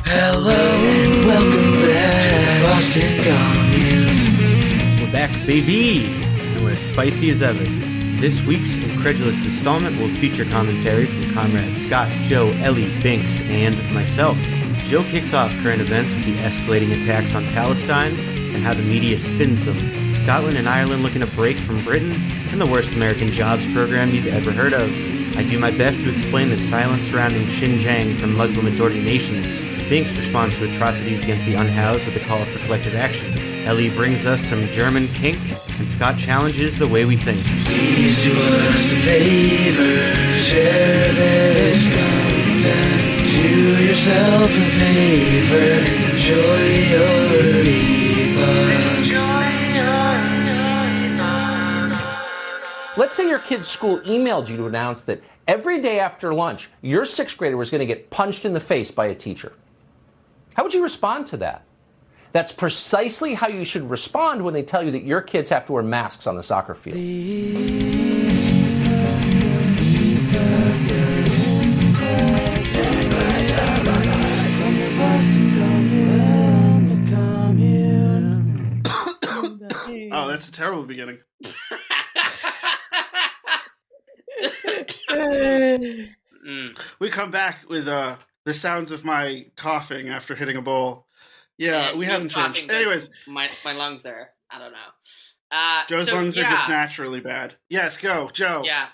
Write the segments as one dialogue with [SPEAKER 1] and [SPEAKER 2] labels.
[SPEAKER 1] Hello and welcome back to the Boston Commune.
[SPEAKER 2] We're back, baby, and we're as spicy as ever. This week's incredulous installment will feature commentary from Comrade Scott, Joe, Ellie, Binx, and myself. Joe kicks off current events with the escalating attacks on Palestine and how the media spins them. Scotland and Ireland looking to break from Britain, and the worst American jobs program you've ever heard of. I do my best to explain the silence surrounding Xinjiang from Muslim-majority nations. Binx responds to atrocities against the unhoused with a call for collective action. Ellie brings us some German kink, and Scott challenges the way we think.
[SPEAKER 1] Please do us a favor, share this content, do yourself a favor, enjoy your Epoch.
[SPEAKER 3] Let's say your kid's school emailed you to announce that every day after lunch, your sixth grader was going to get punched in the face by a teacher. How would you respond to that? That's precisely how you should respond when they tell you that your kids have to wear masks on the soccer field.
[SPEAKER 4] Oh, that's a terrible beginning. We come back with the sounds of my coughing after hitting a bowl. Yeah, we haven't changed. Anyways,
[SPEAKER 5] my lungs are, I don't know.
[SPEAKER 4] Joe's lungs are just naturally bad. Yes, go, Joe.
[SPEAKER 5] Yeah.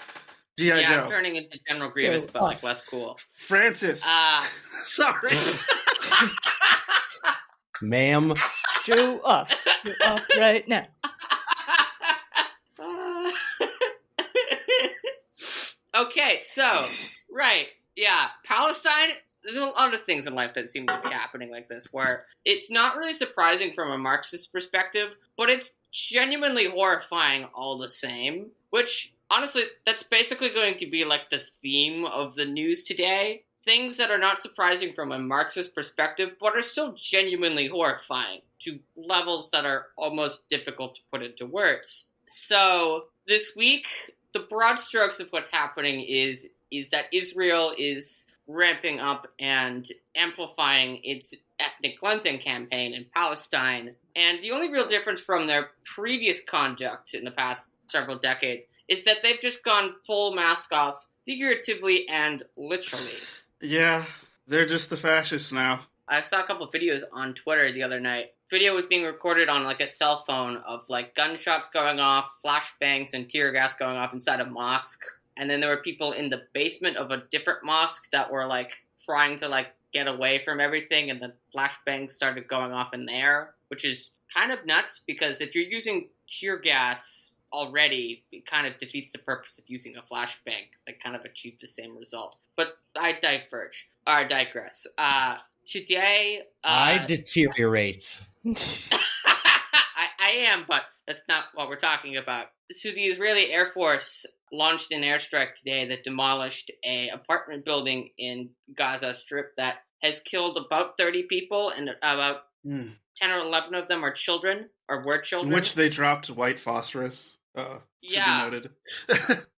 [SPEAKER 4] G.I. Joe.
[SPEAKER 5] I'm turning into General Grievous, but like less cool.
[SPEAKER 4] Francis. Sorry.
[SPEAKER 2] Ma'am.
[SPEAKER 6] Joe off. You're off right now.
[SPEAKER 5] Okay, so, right, yeah, Palestine, there's a lot of things in life that seem to be happening like this, where it's not really surprising from a Marxist perspective, but it's genuinely horrifying all the same, which, honestly, that's basically going to be like the theme of the news today. Things that are not surprising from a Marxist perspective, but are still genuinely horrifying to levels that are almost difficult to put into words. So, this week, the broad strokes of what's happening is that Israel is ramping up and amplifying its ethnic cleansing campaign in Palestine. And the only real difference from their previous conduct in the past several decades is that they've just gone full mask off, figuratively and literally.
[SPEAKER 4] Yeah, they're just the fascists now.
[SPEAKER 5] I saw a couple of videos on Twitter the other night. Video was being recorded on like a cell phone of like gunshots going off, flashbangs, and tear gas going off inside a mosque. And then there were people in the basement of a different mosque that were like trying to like get away from everything, and the flashbangs started going off in there, which is kind of nuts because if you're using tear gas already, it kind of defeats the purpose of using a flashbang because they kind of achieve the same result. But I digress. Today,
[SPEAKER 2] I deteriorate.
[SPEAKER 5] I am, but that's not what we're talking about. So the Israeli Air Force launched an airstrike today that demolished a apartment building in Gaza Strip that has killed about 30 people, and about 10 or 11 of them are children, or were children.
[SPEAKER 4] In which they dropped white phosphorus.
[SPEAKER 5] Yeah.
[SPEAKER 4] Be noted.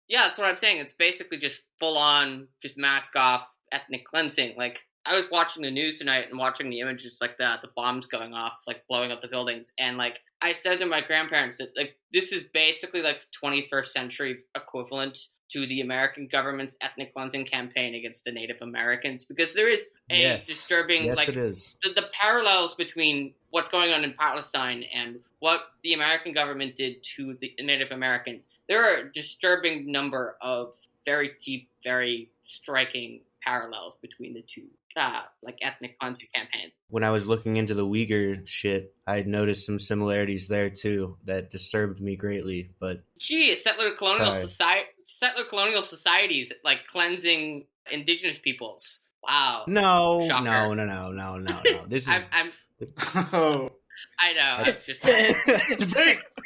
[SPEAKER 5] Yeah, that's what I'm saying. It's basically just full-on, just mask off ethnic cleansing. Like, I was watching the news tonight and watching the images like that, the bombs going off, like blowing up the buildings. And like I said to my grandparents that like this is basically like the 21st century equivalent to the American government's ethnic cleansing campaign against the Native Americans, because there is a disturbing
[SPEAKER 2] yes,
[SPEAKER 5] like
[SPEAKER 2] it is.
[SPEAKER 5] The parallels between what's going on in Palestine and what the American government did to the Native Americans. There are a disturbing number of very deep, very striking parallels between the two, like ethnic cleansing campaign.
[SPEAKER 2] When I was looking into the Uyghur shit, I had noticed some similarities there too that disturbed me greatly. But
[SPEAKER 5] settler colonial societies like cleansing indigenous peoples. Wow.
[SPEAKER 2] No. This is.
[SPEAKER 4] Oh.
[SPEAKER 5] I know. It's just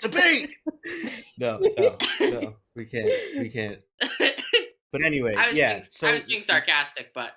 [SPEAKER 4] debate.
[SPEAKER 2] No, we can't. But anyway,
[SPEAKER 5] I was being sarcastic, but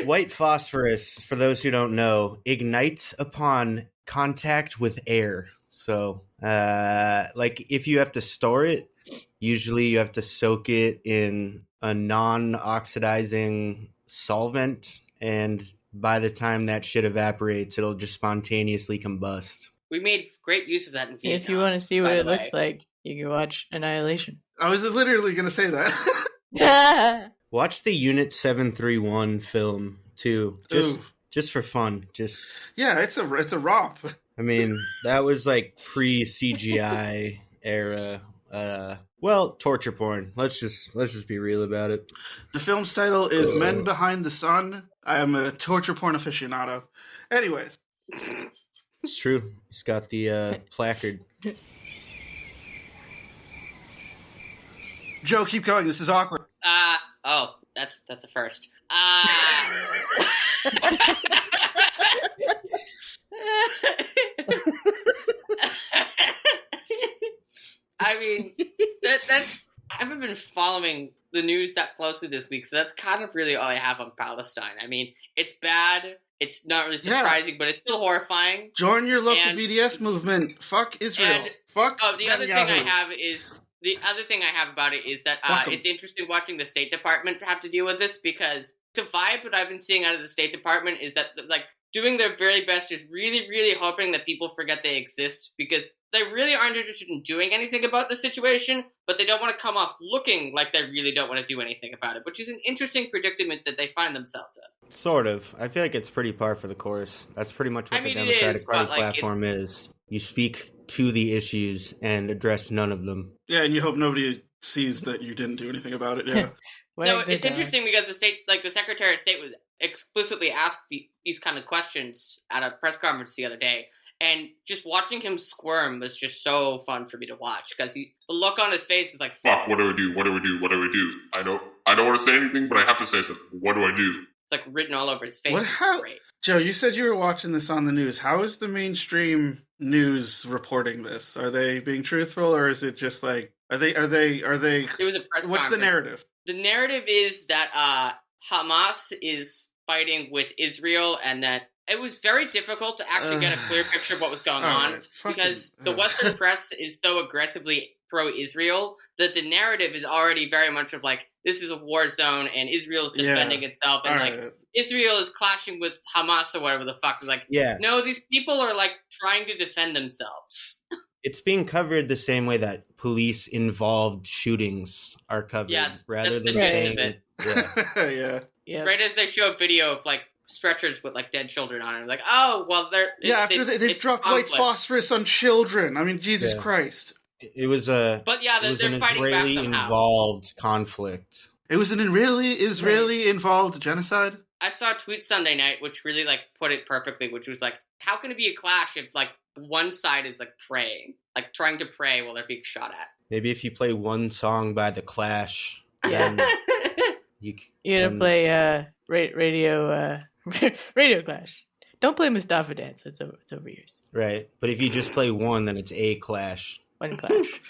[SPEAKER 2] white phosphorus, for those who don't know, ignites upon contact with air. So, like if you have to store it, usually you have to soak it in a non-oxidizing solvent, and by the time that shit evaporates, it'll just spontaneously combust.
[SPEAKER 5] We made great use of that in Vietnam.
[SPEAKER 6] If you want to see what it looks like, you can watch Annihilation.
[SPEAKER 4] I was literally going to say that.
[SPEAKER 2] Watch the Unit 731 film too, just for fun.
[SPEAKER 4] Yeah, it's a romp.
[SPEAKER 2] I mean, that was like pre-CGI era. Torture porn. Let's just be real about it.
[SPEAKER 4] The film's title is Men Behind the Sun. I am a torture porn aficionado. Anyways.
[SPEAKER 2] It's true. He's got the placard.
[SPEAKER 4] Joe, keep going. This is awkward.
[SPEAKER 5] That's a first. I mean, that's. I haven't been following the news that closely this week, so that's kind of really all I have on Palestine. I mean, it's bad. It's not really surprising, but it's still horrifying.
[SPEAKER 4] Join your local BDS movement. Fuck Israel. Fuck.
[SPEAKER 5] The other thing I have about it is that it's interesting watching the State Department have to deal with this, because the vibe that I've been seeing out of the State Department is that, like, doing their very best is really, really hoping that people forget they exist, because they really aren't interested in doing anything about the situation, but they don't want to come off looking like they really don't want to do anything about it, which is an interesting predicament that they find themselves in.
[SPEAKER 2] Sort of. I feel like it's pretty par for the course. That's pretty much what the Democratic Party platform is. You speak to the issues and address none of them.
[SPEAKER 4] Yeah, and you hope nobody sees that you didn't do anything about it, yeah.
[SPEAKER 5] No, it's interesting because the Secretary of State was explicitly asked these kind of questions at a press conference the other day, and just watching him squirm was just so fun for me to watch, because the look on his face is like,
[SPEAKER 7] fuck, what do I do? What do I do? What do I do? I don't want to say anything, but I have to say something. What do I do?
[SPEAKER 5] It's like written all over his face. Great.
[SPEAKER 4] Joe, you said you were watching this on the news. How is the mainstream news reporting this? Are they being truthful, or is it just like, are they?
[SPEAKER 5] It was a press conference.
[SPEAKER 4] What's the narrative?
[SPEAKER 5] The narrative is that Hamas is fighting with Israel, and that it was very difficult to actually get a clear picture of what was going on, because the Western press is so aggressively pro-Israel that the narrative is already very much of like, this is a war zone and Israel is defending itself, and Israel is clashing with Hamas or whatever the fuck. It's like, no, these people are like trying to defend themselves.
[SPEAKER 2] It's being covered the same way that police-involved shootings are covered, rather than saying,
[SPEAKER 5] right as they show a video of like stretchers with like dead children on it, like, oh well,
[SPEAKER 4] they've dropped white phosphorus on children. I mean, Jesus Christ!
[SPEAKER 2] It was they're
[SPEAKER 5] fighting back somehow.
[SPEAKER 2] Involved conflict.
[SPEAKER 4] It was an Israeli involved genocide.
[SPEAKER 5] I saw a tweet Sunday night which really like put it perfectly, which was like, how can it be a clash if like one side is like praying, like trying to pray while they're being shot at?
[SPEAKER 2] Maybe if you play one song by The Clash, you
[SPEAKER 6] gotta play Radio Clash. Don't play Mustafa Dance. It's over years.
[SPEAKER 2] Right, but if you just play one, then it's A Clash.
[SPEAKER 6] One Clash.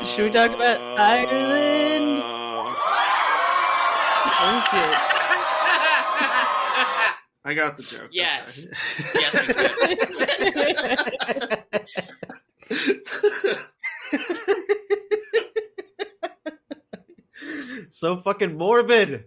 [SPEAKER 6] Should we talk about Ireland? Oh shit.
[SPEAKER 4] I got the joke.
[SPEAKER 5] Yes.
[SPEAKER 2] So fucking morbid.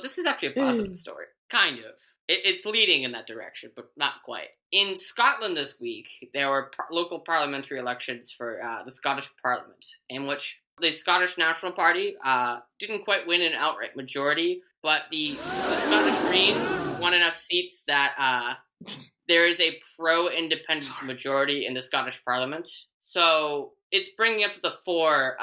[SPEAKER 5] This is actually a positive story. Kind of. It's leading in that direction, but not quite. In Scotland this week, there were local parliamentary elections for the Scottish Parliament, in which the Scottish National Party didn't quite win an outright majority, but the Scottish Greens won enough seats that there is a pro-independence majority in the Scottish Parliament. So it's bringing up to the fore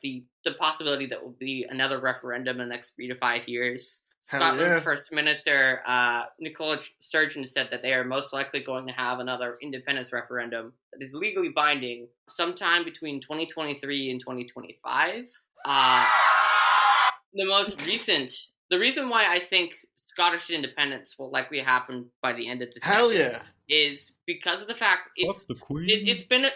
[SPEAKER 5] the possibility that will be another referendum in the next 3 to 5 years. Scotland's First Minister, Nicola Sturgeon, said that they are most likely going to have another independence referendum that is legally binding sometime between 2023 and 2025. The reason why I think Scottish independence will likely happen by the end of this decade is because of the fact it's been a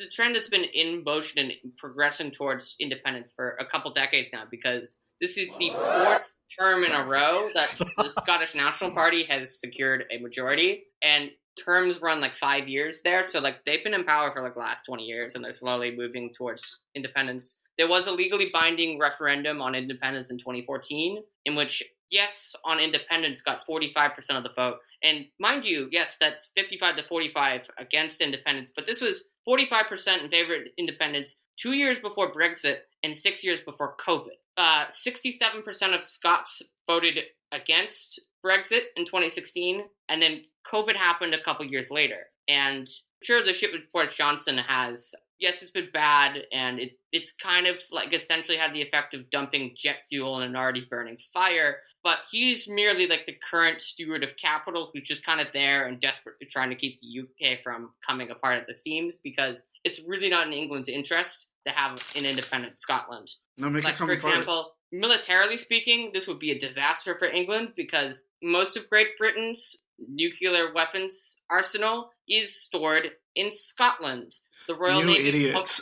[SPEAKER 5] trend that's been in motion and progressing towards independence for a couple decades now, because this is the fourth term in a row that the Scottish National Party has secured a majority, and terms run like 5 years there. So like they've been in power for like the last 20 years and they're slowly moving towards independence. There was a legally binding referendum on independence in 2014 in which yes on independence got 45% of the vote. And mind you, yes, that's 55 to 45 against independence, but this was 45% in favor of independence 2 years before Brexit and 6 years before COVID. 67% of Scots voted against Brexit in 2016, and then COVID happened a couple years later. And sure, the shit with Boris Johnson has, yes, it's been bad, and it's kind of like essentially had the effect of dumping jet fuel in an already burning fire, but he's merely like the current steward of capital who's just kind of there and desperately trying to keep the UK from coming apart at the seams, because it's really not in England's interest to have an independent Scotland.
[SPEAKER 4] No, make
[SPEAKER 5] like,
[SPEAKER 4] it come
[SPEAKER 5] for
[SPEAKER 4] apart.
[SPEAKER 5] example, militarily speaking, this would be a disaster for England because most of Great Britain's nuclear weapons arsenal is stored in Scotland. The Royal
[SPEAKER 4] You
[SPEAKER 5] Navy's
[SPEAKER 4] idiots.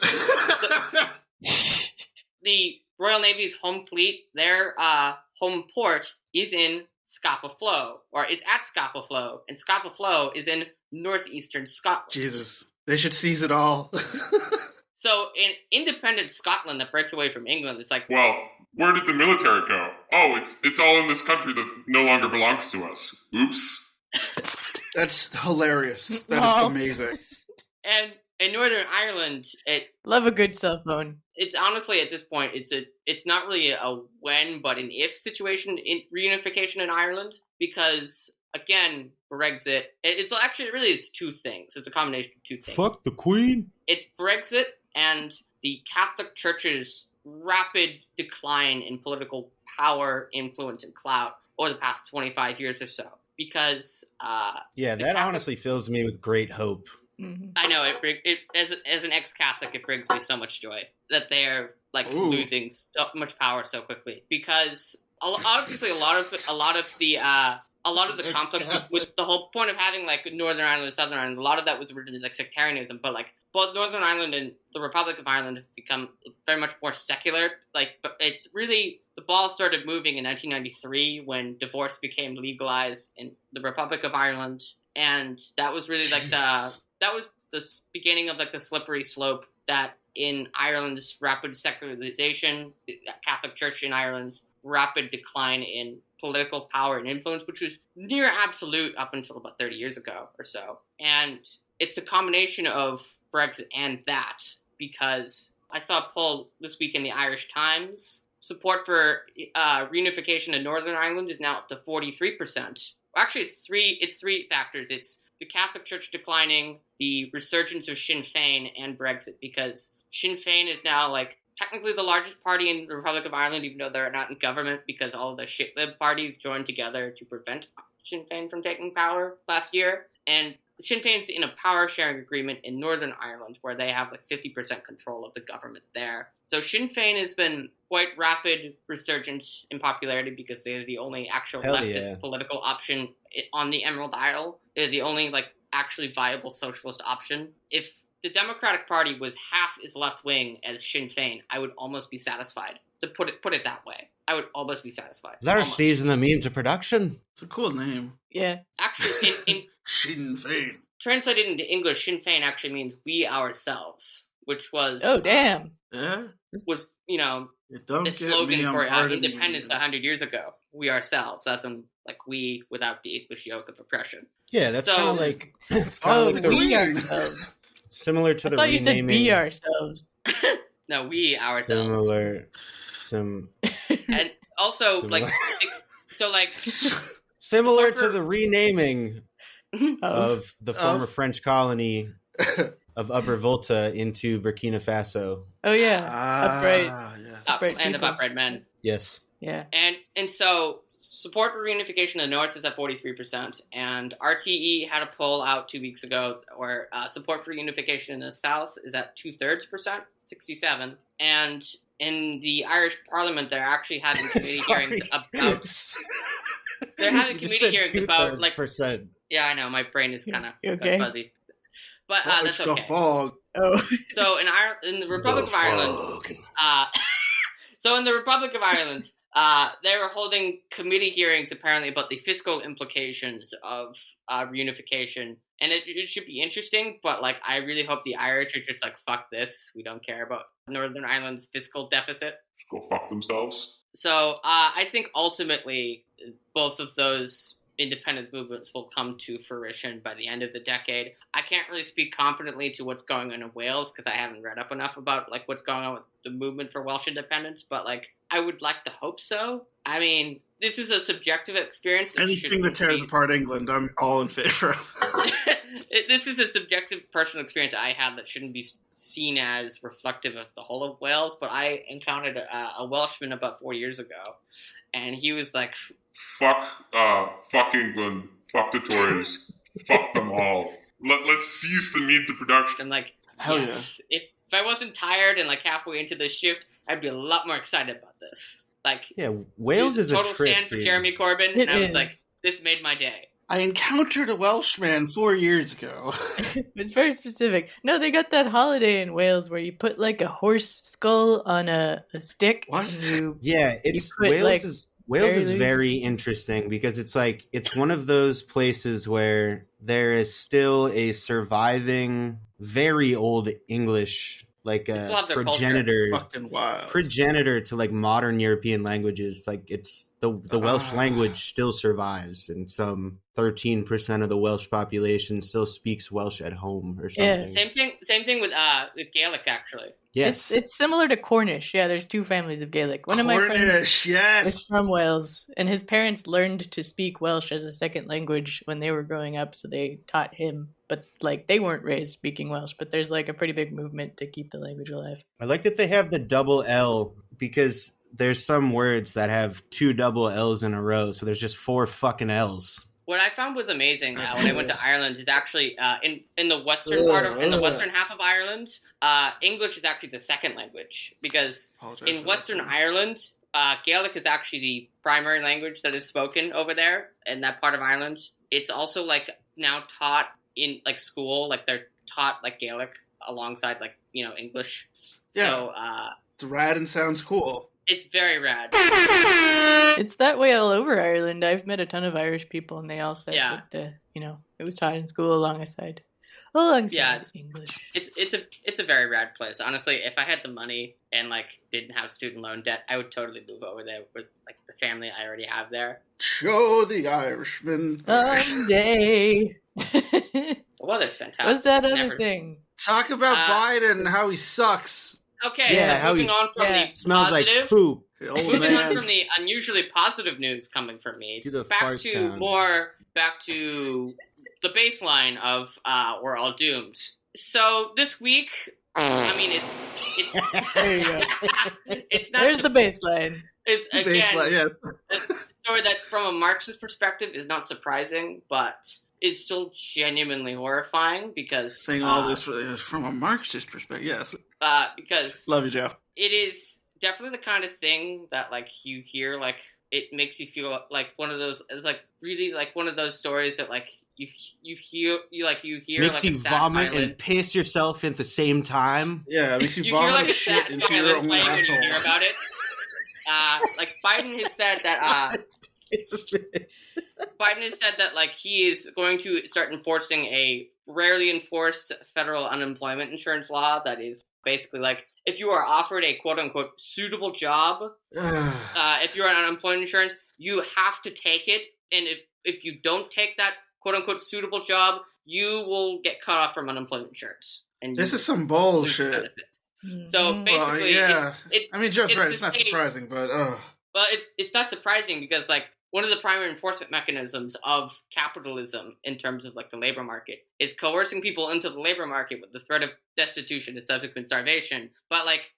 [SPEAKER 5] the Royal Navy's home fleet, their home port is in Scapa Flow, or it's at Scapa Flow, and Scapa Flow is in northeastern Scotland.
[SPEAKER 4] Jesus. They should seize it all.
[SPEAKER 5] So in independent Scotland that breaks away from England, it's like,
[SPEAKER 7] Well, where did the military go? Oh, it's all in this country that no longer belongs to us. Oops.
[SPEAKER 4] That's hilarious. That is amazing.
[SPEAKER 5] and in Northern Ireland,
[SPEAKER 6] Love a good cell phone.
[SPEAKER 5] it's honestly at this point it's not really a when but an if situation in reunification in Ireland, because again Brexit, it's actually really it's two things. It's a combination of two things.
[SPEAKER 2] Fuck the Queen.
[SPEAKER 5] It's Brexit and the Catholic Church's rapid decline in political power, influence, and clout over the past 25 years or so. Because
[SPEAKER 2] Yeah, that honestly fills me with great hope.
[SPEAKER 6] Mm-hmm.
[SPEAKER 5] I know it as an ex-Catholic, it brings me so much joy that they are like losing so much power so quickly. Because obviously a lot of the conflict with the whole point of having like Northern Ireland and Southern Ireland, a lot of that was originally like sectarianism, but like both Northern Ireland and the Republic of Ireland have become very much more secular. Like, but it's really, the ball started moving in 1993 when divorce became legalized in the Republic of Ireland, and that was really like that was the beginning of like the slippery slope that in Ireland's rapid secularization, the Catholic Church in Ireland's rapid decline in political power and influence, which was near absolute up until about 30 years ago or so. And it's a combination of Brexit and that, because I saw a poll this week in the Irish Times. Support for reunification in Northern Ireland is now up to 43%. Actually, it's three factors. It's the Catholic Church declining, the resurgence of Sinn Féin, and Brexit, because Sinn Féin is now like technically the largest party in the Republic of Ireland, even though they're not in government, because all of the shit-lib parties joined together to prevent Sinn Féin from taking power last year. And Sinn Féin's in a power-sharing agreement in Northern Ireland, where they have like 50% control of the government there. So Sinn Féin has been quite rapid resurgence in popularity because they're the only actual leftist political option on the Emerald Isle. They're the only like actually viable socialist option. If the Democratic Party was half as left-wing as Sinn Féin, I would almost be satisfied. To put it that way, I would almost be satisfied.
[SPEAKER 2] They're seizing the means of production.
[SPEAKER 4] It's a cool name.
[SPEAKER 6] Yeah.
[SPEAKER 5] Actually, in
[SPEAKER 4] Sinn Féin.
[SPEAKER 5] translated into English, Sinn Féin actually means we ourselves, which was
[SPEAKER 6] Oh, damn.
[SPEAKER 4] Yeah?
[SPEAKER 5] was the slogan for independence 100 years ago. We ourselves, as in like we without the English yoke of oppression.
[SPEAKER 2] Yeah, that's
[SPEAKER 5] So-
[SPEAKER 2] kind of like
[SPEAKER 6] We ourselves.
[SPEAKER 2] similar to
[SPEAKER 6] I
[SPEAKER 2] the
[SPEAKER 6] thought you said
[SPEAKER 2] renaming.
[SPEAKER 6] be ourselves.
[SPEAKER 5] No, we ourselves. And also like
[SPEAKER 2] Similar
[SPEAKER 5] support
[SPEAKER 2] to
[SPEAKER 5] for-
[SPEAKER 2] the renaming of the former
[SPEAKER 4] Of-
[SPEAKER 2] French colony of Upper Volta into Burkina Faso.
[SPEAKER 6] Oh, yeah. Upright.
[SPEAKER 4] Yeah.
[SPEAKER 6] Upright
[SPEAKER 5] and of
[SPEAKER 6] peoples.
[SPEAKER 5] upright men.
[SPEAKER 2] Yes.
[SPEAKER 6] Yeah.
[SPEAKER 5] And so support for reunification in the North is at 43%, and RTE had a poll out 2 weeks ago where support for reunification in the South is at 2/3%, 67%, and in the Irish Parliament they're actually having committee hearings about. They're having committee hearings about like.
[SPEAKER 2] percent.
[SPEAKER 5] Yeah, I know my brain is kind of
[SPEAKER 6] You okay?
[SPEAKER 5] fuzzy, but that's
[SPEAKER 4] the
[SPEAKER 5] okay.
[SPEAKER 4] fog.
[SPEAKER 6] Oh.
[SPEAKER 5] So in the Republic of Ireland, so in the Republic of Ireland, they were holding committee hearings apparently about the fiscal implications of reunification, and it should be interesting. But like, I really hope the Irish are just like, fuck this, we don't care about Northern Ireland's fiscal deficit.
[SPEAKER 7] Just go fuck themselves.
[SPEAKER 5] So I think ultimately both of those independence movements will come to fruition by the end of the decade. I can't really speak confidently to what's going on in Wales because I haven't read up enough about like what's going on with the movement for Welsh independence, but like I would like to hope so. I mean, this is a subjective experience.
[SPEAKER 4] Anything that tears apart England, I'm all in favor of.
[SPEAKER 5] This is a subjective personal experience I had that shouldn't be seen as reflective of the whole of Wales, but I encountered a Welshman about 4 years ago, and he was like, fuck
[SPEAKER 7] England, fuck the Tories, fuck them all. Let's seize the means of production.
[SPEAKER 5] And like,
[SPEAKER 4] hell
[SPEAKER 5] yes, yeah. If I wasn't tired and like halfway into the shift, I'd be a lot more excited about this. Like,
[SPEAKER 2] yeah, Wales is a
[SPEAKER 5] total
[SPEAKER 2] trip,
[SPEAKER 5] stand for
[SPEAKER 2] dude.
[SPEAKER 5] Jeremy Corbyn, and I was like, this made my day.
[SPEAKER 4] I encountered a Welshman 4 years ago.
[SPEAKER 6] It's very specific. No, they got that holiday in Wales where you put like a horse skull on a stick.
[SPEAKER 4] What?
[SPEAKER 6] And
[SPEAKER 2] Wales is very interesting because it's like it's one of those places where there is still a surviving, very old English, like a progenitor to like modern European languages. Like it's the Welsh language still survives, and some 13% of the Welsh population still speaks Welsh at home or something.
[SPEAKER 6] Yeah.
[SPEAKER 5] Same thing with Gaelic actually.
[SPEAKER 2] Yes,
[SPEAKER 6] it's similar to Cornish. Yeah, there's two families of Gaelic. One of my friends is from Wales, and his parents learned to speak Welsh as a second language when they were growing up, so they taught him. But like they weren't raised speaking Welsh, but there's like a pretty big movement to keep the language alive.
[SPEAKER 2] I like that they have the double L because there's some words that have two double L's in a row, so there's just 4 fucking L's.
[SPEAKER 5] What I found was amazing when I went to Ireland is actually in the western western half of Ireland, English is actually the second language because in Western Ireland, Gaelic is actually the primary language that is spoken over there in that part of Ireland. It's also like now taught in like school, like they're taught like Gaelic alongside like English. So
[SPEAKER 4] it's rad and sounds cool.
[SPEAKER 5] It's very rad.
[SPEAKER 6] It's that way all over Ireland. I've met a ton of Irish people, and they all said that it was taught in school alongside English.
[SPEAKER 5] It's a very rad place. Honestly, if I had the money and like didn't have student loan debt, I would totally move over there with like the family I already have there.
[SPEAKER 4] Show the Irishman
[SPEAKER 6] someday.
[SPEAKER 5] The weather's fantastic.
[SPEAKER 6] What's that other thing?
[SPEAKER 4] Talk about Biden and how he sucks.
[SPEAKER 5] Okay, so moving on from the
[SPEAKER 2] smells
[SPEAKER 5] positive,
[SPEAKER 2] like poop.
[SPEAKER 5] Moving on from the unusually positive news coming from me, back to the baseline of we're all doomed. So this week, I mean,
[SPEAKER 6] there you go.
[SPEAKER 5] It's not.
[SPEAKER 6] There's the baseline.
[SPEAKER 5] It's again a story that, from a Marxist perspective, is not surprising, but is still genuinely horrifying because
[SPEAKER 4] saying all this from a Marxist perspective, yes.
[SPEAKER 5] Because
[SPEAKER 4] love you, Joe.
[SPEAKER 5] It is definitely the kind of thing that like you hear, like it makes you feel like one of those. It's like really like one of those stories that like you hear
[SPEAKER 2] makes
[SPEAKER 5] like
[SPEAKER 2] you vomit and piss yourself at the same time.
[SPEAKER 4] Yeah, it makes you vomit
[SPEAKER 5] like
[SPEAKER 4] shit into your own asshole.
[SPEAKER 5] You hear about it. Like Biden has said that. Biden has said that like he is going to start enforcing a rarely enforced federal unemployment insurance law that is basically like if you are offered a quote unquote suitable job, if you're on unemployment insurance, you have to take it, and if you don't take that quote unquote suitable job, you will get cut off from unemployment insurance. And
[SPEAKER 4] this is some bullshit.
[SPEAKER 5] So basically,
[SPEAKER 4] I mean, Joe's right. It's not surprising, but
[SPEAKER 5] well, it's not surprising because like one of the primary enforcement mechanisms of capitalism in terms of like the labor market is coercing people into the labor market with the threat of destitution and subsequent starvation. But like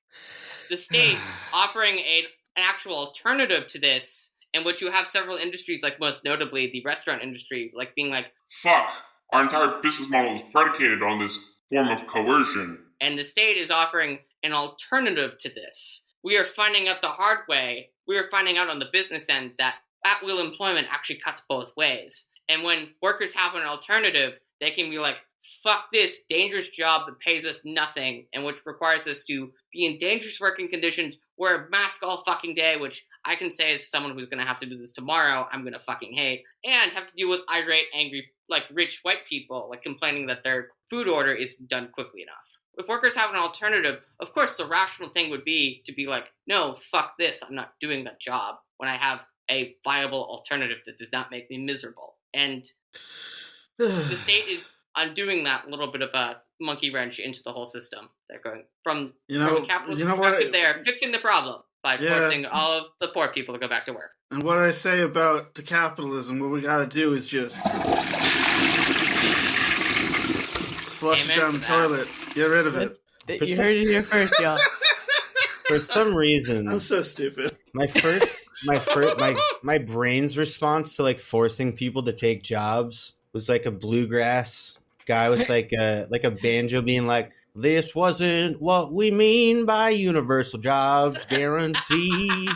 [SPEAKER 5] the state offering an actual alternative to this, in which you have several industries, like most notably the restaurant industry, like being like,
[SPEAKER 7] fuck, our entire business model is predicated on this form of coercion.
[SPEAKER 5] And the state is offering an alternative to this. We are finding out the hard way. We are finding out on the business end that at-will employment actually cuts both ways. And when workers have an alternative, they can be like, fuck this dangerous job that pays us nothing and which requires us to be in dangerous working conditions, wear a mask all fucking day, which I can say as someone who's going to have to do this tomorrow, I'm going to fucking hate, and have to deal with irate, angry, like rich white people, like complaining that their food order isn't done quickly enough. If workers have an alternative, of course the rational thing would be to be like, no, fuck this, I'm not doing that job when I have a viable alternative that does not make me miserable. And the state is undoing that little bit of a monkey wrench into the whole system. They're going from a capitalist perspective, they're fixing the problem by forcing all of the poor people to go back to work.
[SPEAKER 4] And what I say about the capitalism, what we gotta do is just flush it down the toilet. Get rid of it.
[SPEAKER 6] You heard it here first, y'all.
[SPEAKER 2] For some reason,
[SPEAKER 4] I'm so stupid.
[SPEAKER 2] My brain's response to like forcing people to take jobs was like a bluegrass guy with like a banjo being like, "This wasn't what we mean by universal jobs guarantee."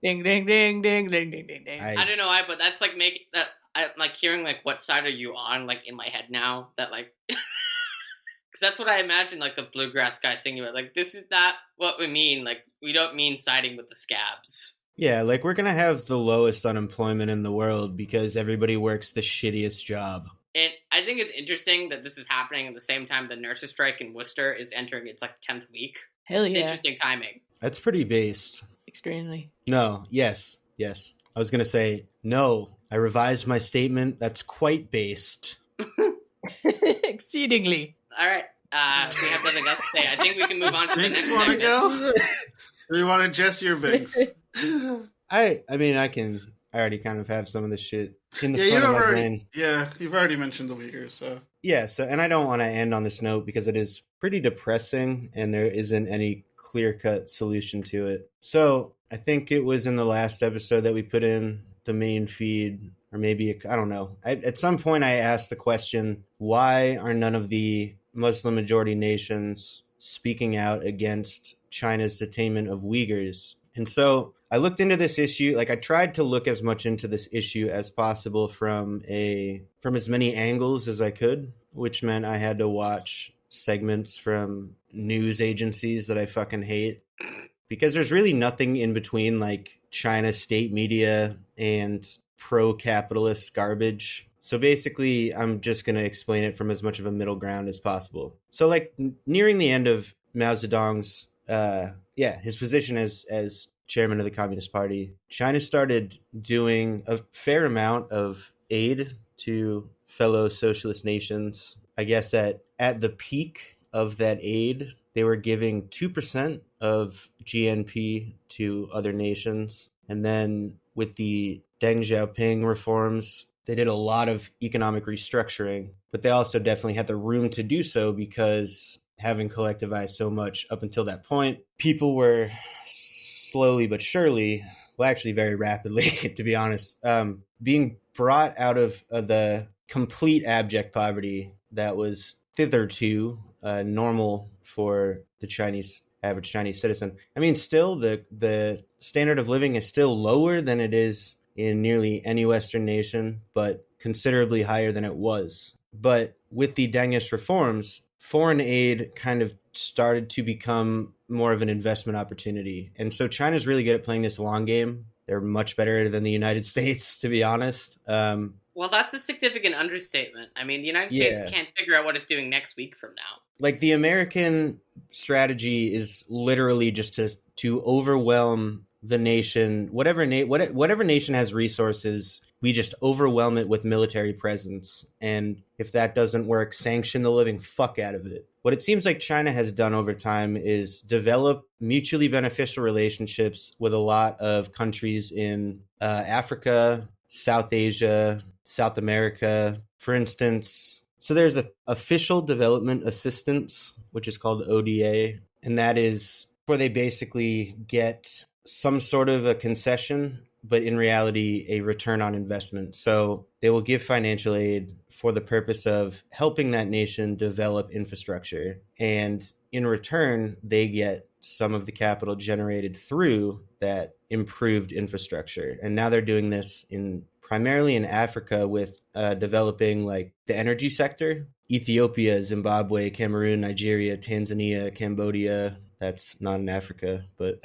[SPEAKER 6] Ding ding ding ding ding ding ding ding.
[SPEAKER 5] I don't know why, but that's like making that. I'm like hearing like what side are you on like in my head now that like. Because that's what I imagine, like, the bluegrass guy singing about. Like, this is not what we mean. Like, we don't mean siding with the scabs.
[SPEAKER 2] Yeah, like, we're going to have the lowest unemployment in the world because everybody works the shittiest job.
[SPEAKER 5] And I think it's interesting that this is happening at the same time the nurses' strike in Worcester is entering its, like, 10th week.
[SPEAKER 6] Hell yeah.
[SPEAKER 5] It's interesting timing.
[SPEAKER 2] That's pretty based.
[SPEAKER 6] Extremely.
[SPEAKER 2] No, yes. I was going to say, no, I revised my statement. That's quite based.
[SPEAKER 6] Exceedingly.
[SPEAKER 5] All right. We have nothing else to say. I think we can move on to the next
[SPEAKER 4] Binx want to go? Do you want to Jesse or Binx?
[SPEAKER 2] I mean, I already kind of have some of this shit in the front of my brain.
[SPEAKER 4] Yeah, you've already mentioned the Uyghurs, so.
[SPEAKER 2] Yeah, and I don't want to end on this note because it is pretty depressing and there isn't any clear-cut solution to it. So I think it was in the last episode that we put in the main feed, or maybe, I don't know. At some point I asked the question, why are none of the Muslim majority nations speaking out against China's detainment of Uyghurs? And so I looked into this issue. Like, I tried to look as much into this issue as possible from as many angles as I could, which meant I had to watch segments from news agencies that I fucking hate, because there's really nothing in between like China state media and pro-capitalist garbage. So basically, I'm just going to explain it from as much of a middle ground as possible. So like nearing the end of Mao Zedong's, his position as chairman of the Communist Party, China started doing a fair amount of aid to fellow socialist nations. I guess at the peak of that aid, they were giving 2% of GNP to other nations. And then with the Deng Xiaoping reforms, they did a lot of economic restructuring, but they also definitely had the room to do so because having collectivized so much up until that point, people were slowly but surely, well, actually very rapidly, to be honest, being brought out of the complete abject poverty that was thitherto normal for the average Chinese citizen. I mean, still the standard of living is still lower than it is in nearly any Western nation, but considerably higher than it was. But with the Dengist reforms, foreign aid kind of started to become more of an investment opportunity. And so China's really good at playing this long game. They're much better than the United States, to be honest.
[SPEAKER 5] Well, that's a significant understatement. I mean, the United States can't figure out what it's doing next week from now.
[SPEAKER 2] Like, the American strategy is literally just to overwhelm the nation. Whatever nation has resources, we just overwhelm it with military presence. And if that doesn't work, sanction the living fuck out of it. What it seems like China has done over time is develop mutually beneficial relationships with a lot of countries in Africa, South Asia, South America, for instance. So there's an official development assistance, which is called ODA, and that is where they basically get some sort of a concession, but in reality, a return on investment. So they will give financial aid for the purpose of helping that nation develop infrastructure. And in return, they get some of the capital generated through that improved infrastructure. And now they're doing this primarily in Africa with developing like the energy sector. Ethiopia, Zimbabwe, Cameroon, Nigeria, Tanzania, Cambodia. That's not in Africa, but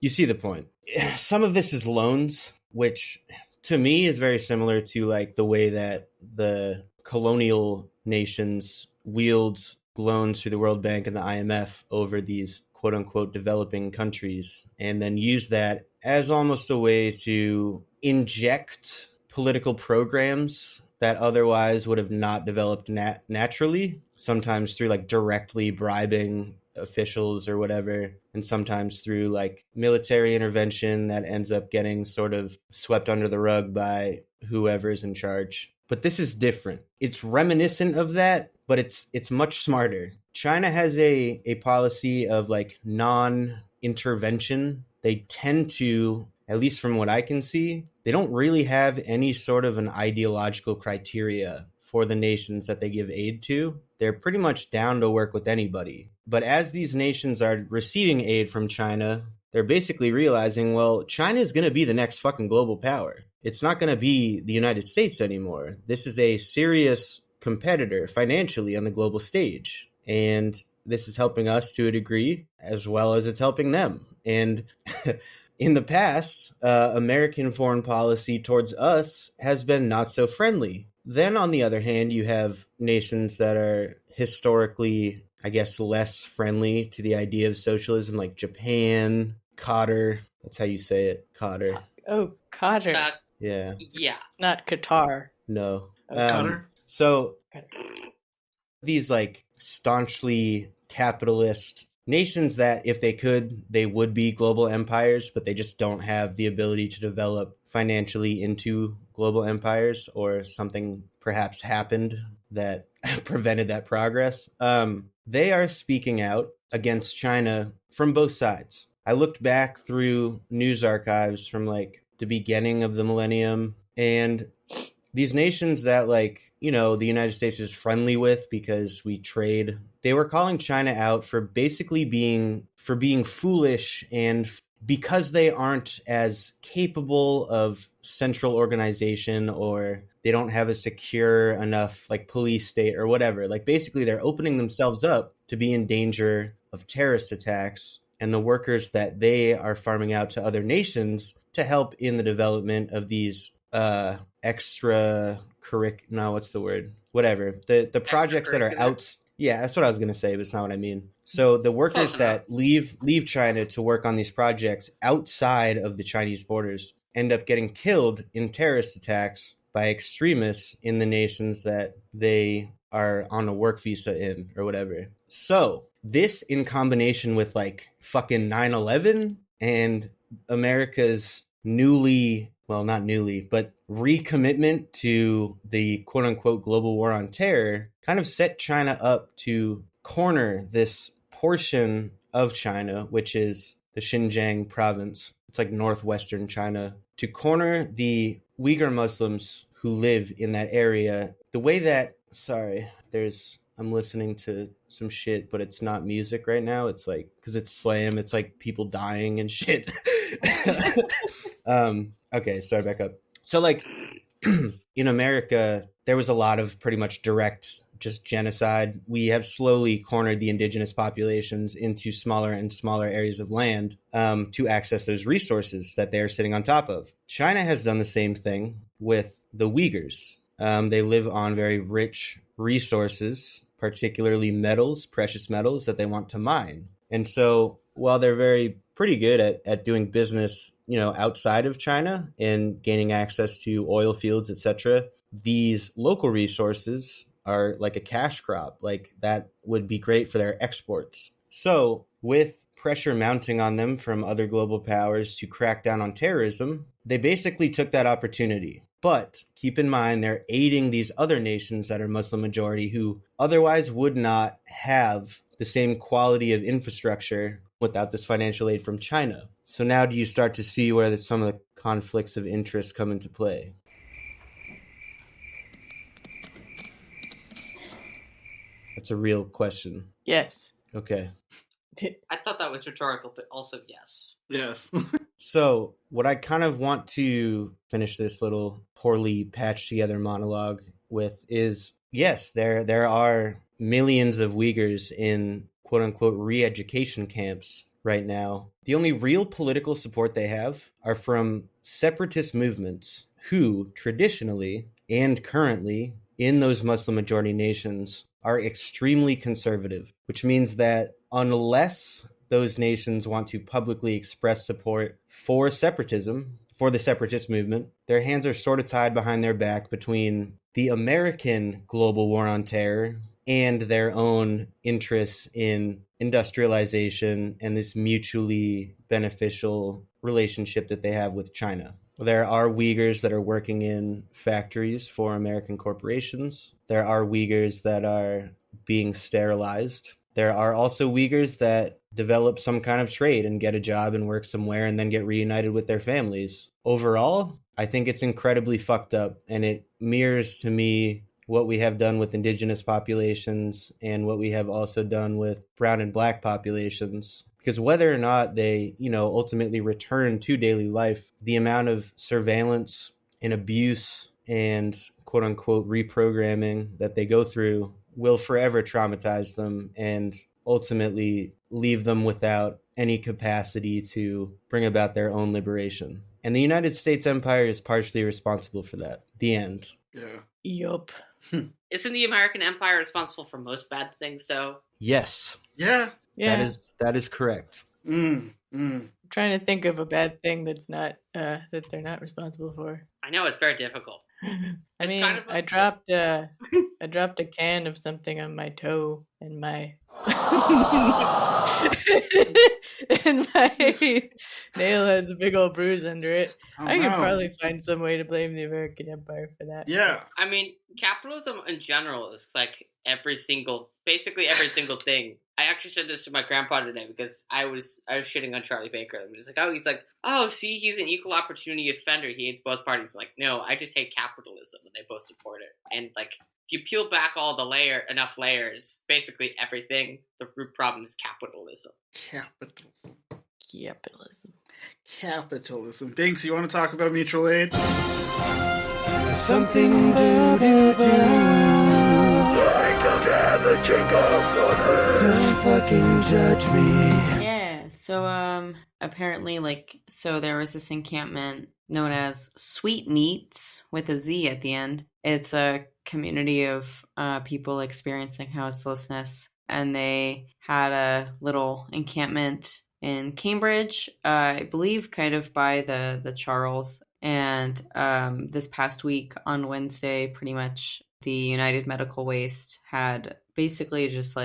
[SPEAKER 2] you see the point. Some of this is loans, which to me is very similar to like the way that the colonial nations wield loans through the World Bank and the IMF over these quote unquote developing countries, and then use that as almost a way to inject political programs that otherwise would have not developed naturally, sometimes through like directly bribing officials or whatever, and sometimes through like military intervention that ends up getting sort of swept under the rug by whoever's in charge. But this is different. It's reminiscent of that, but it's much smarter. China has a policy of like non-intervention. They tend to, at least from what I can see, they don't really have any sort of an ideological criteria for the nations that they give aid to. They're pretty much down to work with anybody. But as these nations are receiving aid from China, they're basically realizing, well, China is going to be the next fucking global power. It's not going to be the United States anymore. This is a serious competitor financially on the global stage. And this is helping us to a degree, as well as it's helping them. And in the past, American foreign policy towards us has been not so friendly. Then, on the other hand, you have nations that are historically, I guess, less friendly to the idea of socialism, like Japan, Qatar. That's how you say it, Qatar.
[SPEAKER 6] Oh, Qatar.
[SPEAKER 2] Yeah.
[SPEAKER 5] Yeah.
[SPEAKER 6] It's not Qatar.
[SPEAKER 2] No.
[SPEAKER 4] Qatar?
[SPEAKER 2] So, these like staunchly capitalist nations that if they could, they would be global empires, but they just don't have the ability to develop financially into global empires, or something perhaps happened that prevented that progress. They are speaking out against China from both sides. I looked back through news archives from like the beginning of the millennium, and these nations that like, you know, the United States is friendly with because we trade, they were calling China out for basically being foolish, and because they aren't as capable of central organization, or they don't have a secure enough like police state or whatever. Like basically they're opening themselves up to be in danger of terrorist attacks, and the workers that they are farming out to other nations to help in the development of these the projects that are out. Yeah, that's what I was going to say, but it's not what I mean. So the workers that leave China to work on these projects outside of the Chinese borders end up getting killed in terrorist attacks by extremists in the nations that they are on a work visa in or whatever. So this, in combination with like fucking 9/11 and America's recommitment to the quote unquote global war on terror, kind of set China up to corner this portion of China, which is the Xinjiang province. It's like northwestern China, to corner the Uyghur Muslims who live in that area. The way that, I'm listening to some shit, but it's not music right now. It's like, because it's slam, it's like people dying and shit. Okay, sorry, back up. So like in America, there was a lot of pretty much direct just genocide. We have slowly cornered the indigenous populations into smaller and smaller areas of land to access those resources that they're sitting on top of. China has done the same thing with the Uyghurs. They live on very rich resources, particularly metals, precious metals that they want to mine. And so while they're pretty good at doing business, you know, outside of China and gaining access to oil fields, etc., these local resources are like a cash crop. Like that would be great for their exports. So with pressure mounting on them from other global powers to crack down on terrorism, they basically took that opportunity. But keep in mind, they're aiding these other nations that are Muslim majority who otherwise would not have the same quality of infrastructure without this financial aid from China. So now do you start to see where some of the conflicts of interest come into play? That's a real question.
[SPEAKER 6] Yes.
[SPEAKER 2] Okay.
[SPEAKER 5] I thought that was rhetorical, but also yes.
[SPEAKER 4] Yes.
[SPEAKER 2] So what I kind of want to finish this little poorly patched together monologue with is, yes, there are millions of Uyghurs in quote unquote re-education camps right now. The only real political support they have are from separatist movements who traditionally and currently in those Muslim majority nations are extremely conservative, which means that unless those nations want to publicly express support for separatism, for the separatist movement, their hands are sort of tied behind their back between the American global war on terror and their own interests in industrialization and this mutually beneficial relationship that they have with China. There are Uyghurs that are working in factories for American corporations. There are Uyghurs that are being sterilized. There are also Uyghurs that develop some kind of trade and get a job and work somewhere and then get reunited with their families. Overall, I think it's incredibly fucked up, and it mirrors to me what we have done with indigenous populations and what we have also done with brown and black populations. Because whether or not they, ultimately return to daily life, the amount of surveillance and abuse and quote unquote reprogramming that they go through will forever traumatize them and ultimately leave them without any capacity to bring about their own liberation. And the United States empire is partially responsible for that. The end.
[SPEAKER 4] Yeah.
[SPEAKER 6] Yup.
[SPEAKER 5] Isn't the American empire responsible for most bad things, though?
[SPEAKER 2] Yes.
[SPEAKER 4] Yeah.
[SPEAKER 6] Yeah.
[SPEAKER 2] That is correct.
[SPEAKER 6] I'm trying to think of a bad thing that's not that they're not responsible for.
[SPEAKER 5] I know it's very difficult.
[SPEAKER 6] I mean, I dropped a can of something on my toe, and my and my nail has a big old bruise under it. I could probably find some way to blame the American Empire for that.
[SPEAKER 4] Yeah.
[SPEAKER 5] I mean, capitalism in general is like basically every single thing. I actually said this to my grandpa today because I was shitting on Charlie Baker. He's like, see, he's an equal opportunity offender. He hates both parties. Like, no, I just hate capitalism, and they both support it. And like, if you peel back all the enough layers, basically everything, the root problem is capitalism.
[SPEAKER 4] Capitalism. Binx, you want to talk about mutual aid?
[SPEAKER 1] Something do. I don't have a jingle for this. Don't fucking judge me.
[SPEAKER 8] Yeah, so apparently there was this encampment known as Sweet Meats with a Z at the end. It's a community of people experiencing houselessness, and they had a little encampment in Cambridge, I believe kind of by the Charles. And this past week on Wednesday, pretty much the United Medical Waste had basically just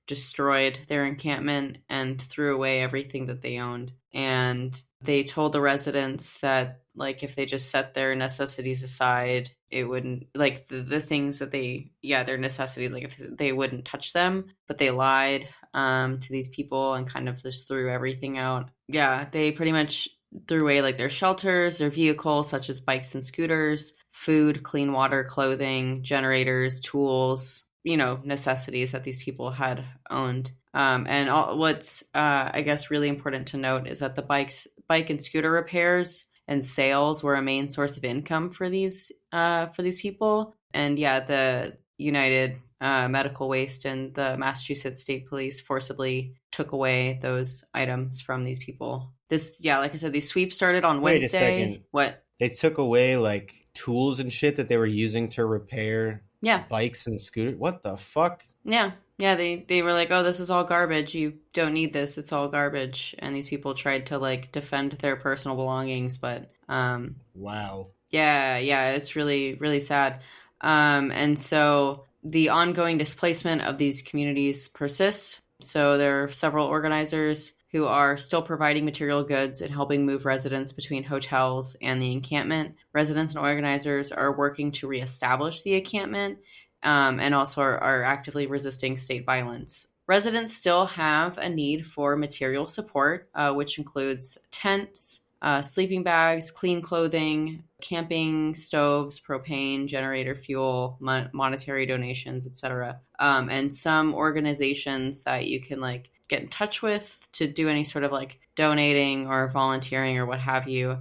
[SPEAKER 8] destroyed their encampment and threw away everything that they owned. And they told the residents that if they just set their necessities aside, it wouldn't the things that their necessities, if they wouldn't touch them, but they lied to these people and kind of just threw everything out. Yeah, they pretty much threw away their shelters, their vehicles such as bikes and scooters, food, clean water, clothing, generators, tools, necessities that these people had owned. And what's I guess really important to note is that the bike and scooter repairs and sales were a main source of income for these people. And yeah, the United Medical Waste and the Massachusetts State Police forcibly took away those items from these people. Like I said, these sweeps started on Wednesday.
[SPEAKER 2] Wait a second.
[SPEAKER 8] What?
[SPEAKER 2] They took away tools and shit that they were using to repair bikes and scooters. What the fuck?
[SPEAKER 8] Yeah. Yeah, they were like, oh, this is all garbage. You don't need this. It's all garbage. And these people tried to defend their personal belongings, but
[SPEAKER 2] wow.
[SPEAKER 8] Yeah, it's really, really sad. And so the ongoing displacement of these communities persists. So there are several organizers who are still providing material goods and helping move residents between hotels and the encampment. Residents and organizers are working to reestablish the encampment and also are actively resisting state violence. Residents still have a need for material support, which includes tents, sleeping bags, clean clothing, camping stoves, propane, generator fuel, monetary donations, etc. And some organizations that you can get in touch with to do any sort of donating or volunteering or what have you.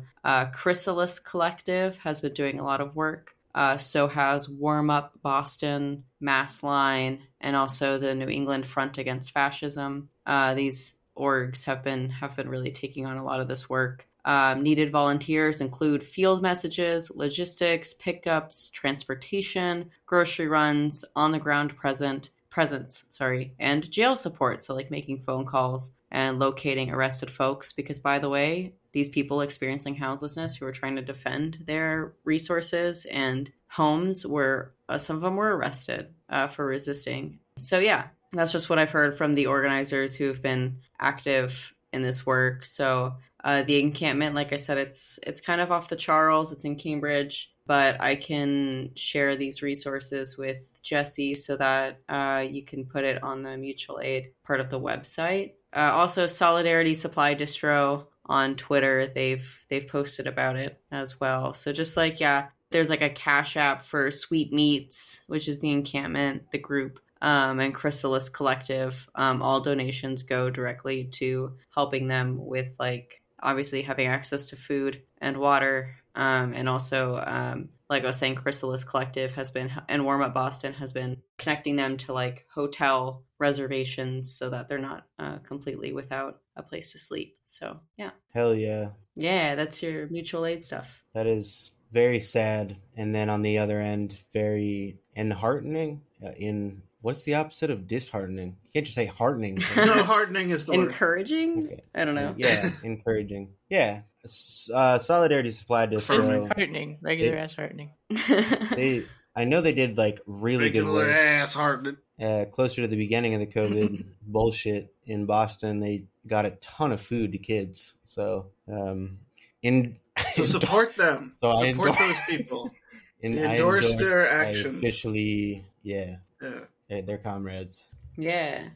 [SPEAKER 8] Chrysalis Collective has been doing a lot of work. So has Warm Up Boston, Mass Line, and also the New England Front Against Fascism. These orgs have been really taking on a lot of this work. Needed volunteers include field messages, logistics, pickups, transportation, grocery runs, on the ground presence, and jail support. So like making phone calls and locating arrested folks, because by the way, these people experiencing houselessness who are trying to defend their resources and homes were, some of them were arrested for resisting. So yeah, that's just what I've heard from the organizers who have been active in this work. So the encampment, like I said, it's kind of off the Charles, it's in Cambridge, but I can share these resources with Jesse so that you can put it on the mutual aid part of the website. Also, Solidarity Supply Distro on Twitter, they've posted about it as well. So just like, yeah, there's like a Cash App for Sweet Meats, which is the encampment, the group, and Chrysalis Collective. All donations go directly to helping them with, like, obviously having access to food and water. And also, like I was saying, Chrysalis Collective has been, and Warm Up Boston has been connecting them to like hotel reservations so that they're not completely without a place to sleep. So yeah.
[SPEAKER 2] Hell yeah.
[SPEAKER 8] Yeah, that's your mutual aid stuff.
[SPEAKER 2] That is very sad. And then on the other end, very enheartening. What's the opposite of disheartening? You can't just say heartening.
[SPEAKER 4] No, heartening is the word.
[SPEAKER 8] Encouraging? Okay. I don't know.
[SPEAKER 2] Yeah, encouraging. Yeah. Solidarity Supply Distro.
[SPEAKER 6] Heartening. Regular ass heartening.
[SPEAKER 2] I know they did like really good work.
[SPEAKER 4] Regular ass heartening.
[SPEAKER 2] Closer to the beginning of the COVID bullshit in Boston, they got a ton of food to kids. So,
[SPEAKER 4] support them.
[SPEAKER 2] So
[SPEAKER 4] support those people.
[SPEAKER 2] And
[SPEAKER 4] endorse their actions.
[SPEAKER 2] Officially, yeah. They're comrades.
[SPEAKER 8] Yeah.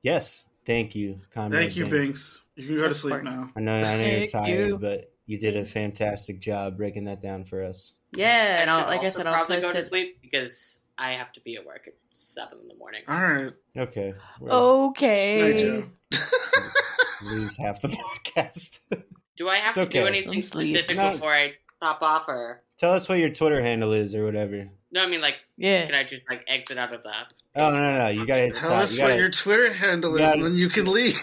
[SPEAKER 2] Yes. Thank you, comrade.
[SPEAKER 4] Thank you, Binx. You can go to sleep now.
[SPEAKER 2] I know you're tired, but you did a fantastic job breaking that down for us.
[SPEAKER 8] Yeah, and I'll
[SPEAKER 5] probably go to sleep because I have to be at work at 7 in the morning.
[SPEAKER 4] All right.
[SPEAKER 2] Okay.
[SPEAKER 6] Okay.
[SPEAKER 2] Lose half the podcast.
[SPEAKER 5] Do I have to do anything specific before I pop off, or
[SPEAKER 2] tell us what your Twitter handle is or whatever?
[SPEAKER 5] No, I mean, like, can I just like exit out of that?
[SPEAKER 2] Oh no! You gotta
[SPEAKER 4] tell us what your Twitter handle is, and then you can leave.